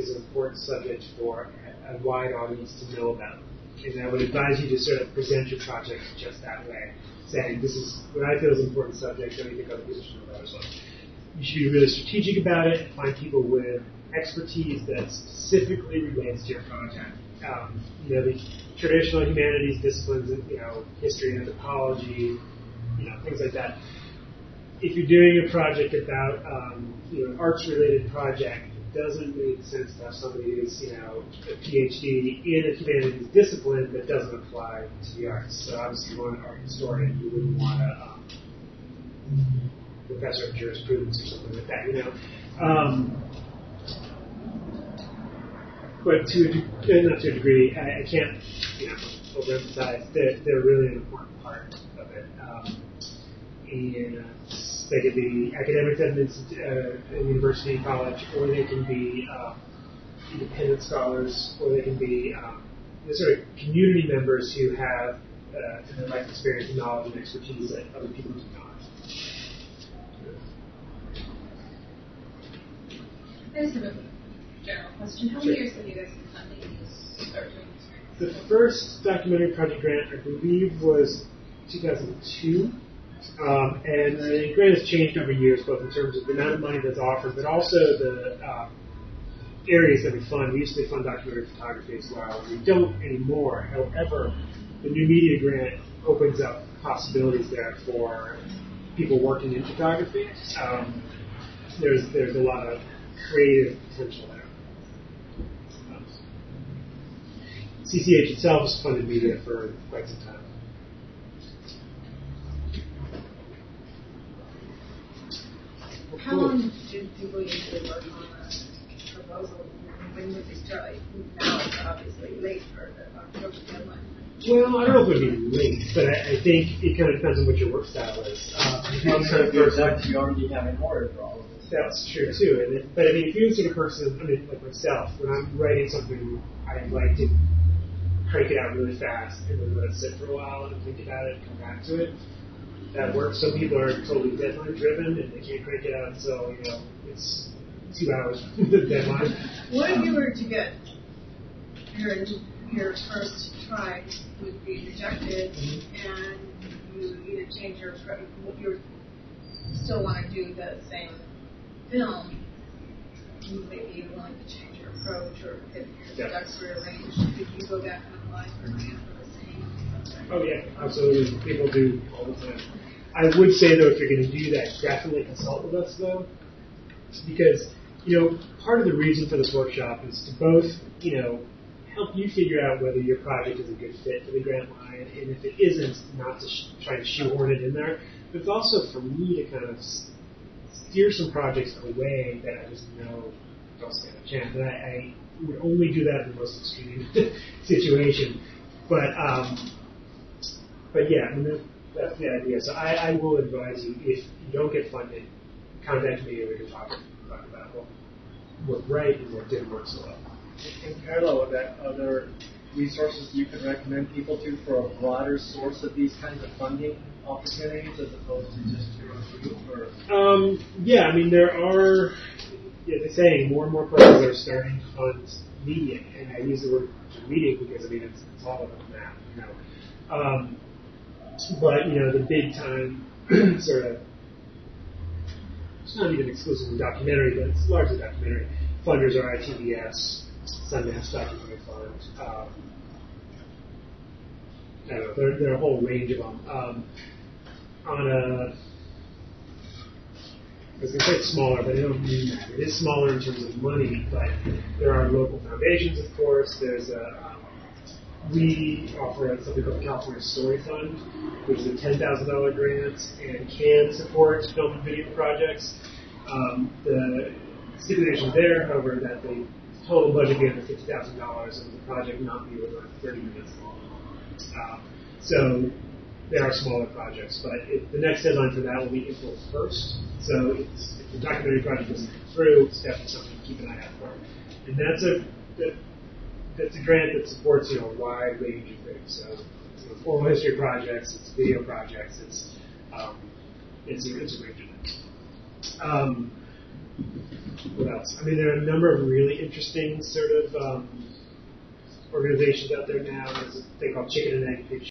is an important subject for a wide audience to know about. And I would advise you to sort of present your project just that way, saying this is what I feel is an important subject, and I think other people should know about as well. You should be really strategic about it, and find people with expertise that specifically relates to your project. The traditional humanities disciplines, history, anthropology, things like that. If you're doing a project about, an arts-related project, it doesn't make sense to have somebody who's, a PhD in a humanities discipline that doesn't apply to the arts. So obviously, if you want an art historian, you wouldn't want a professor of jurisprudence or something like that, But not to a degree, I can't, overemphasize that they're really an important part of it. And they could be academics at an university, college, or they can be independent scholars, or they can be sort of community members who have life experience and knowledge and expertise that other people do not. I just have a general question. How many years have you guys been funding these start doing this? The first documentary project grant, I believe, was 2002. And the grant has changed over years, both in terms of the amount of money that's offered, but also the areas that we fund. We used to fund documentary photography as well. We don't anymore. However, the new media grant opens up possibilities there for people working in photography. There's a lot of creative potential there. CCH itself has funded media for quite some time. How long do people usually work on a proposal? When would they start? Now it's obviously late for the October deadline. Well, I don't know if it would be late, but I think it kind of depends on what your work style is. You already have an order for all of this. That's true too. But I mean, if you're the sort of person, like myself, when I'm writing something, I like to crank it out really fast and then let it sit for a while and think about it and come back to it. That works. Some people are totally deadline driven and they can't crank it out until it's 2 hours from the deadline. What if you were to get your first try would be rejected, and you either change you still want to do the same film? Maybe you're willing to change your approach, or if your ducks rearranged, could you go back and apply for a grant for the same? Oh yeah, absolutely. People do all the time. I would say though, if you're going to do that, definitely consult with us though, because part of the reason for this workshop is to both help you figure out whether your project is a good fit for the grant line, and if it isn't, not to try to shoehorn it in there. But it's also for me to kind of steer some projects away that I just know don't stand a chance. And I would only do that in the most extreme situation. But yeah, I mean, that's the idea. So I will advise you, if you don't get funded, contact me and we can talk about what worked right and what didn't work so well. In parallel with that, are there resources you could recommend people to for a broader source of these kinds of funding opportunities as opposed to just your group? Yeah, I mean, there are, they're saying more and more places are starting to fund media, and I use the word media because, I mean, it's all over the map, But, the big time sort of, it's not even exclusively documentary, but it's largely documentary. Funders are ITBS, Sundance Documentary Fund. I don't know, there are a whole range of them. I was going to say it's smaller, but I don't mean that. It is smaller in terms of money, but there are local foundations, of course. There's we offer something called the California Story Fund, which is a $10,000 grant and can support film and video projects. The stipulation there, however, that the total budget be under $50,000 and the project not be over 30 minutes long. So there are smaller projects, but the next deadline for that will be April 1st. So if the documentary project doesn't come through, it's definitely something to keep an eye out for. And that's a grant that supports a wide range of things. So oral history projects, it's video projects, it's a range of things. What else? I mean, there are a number of really interesting sort of organizations out there now. There's a thing called Chicken and Egg Picture.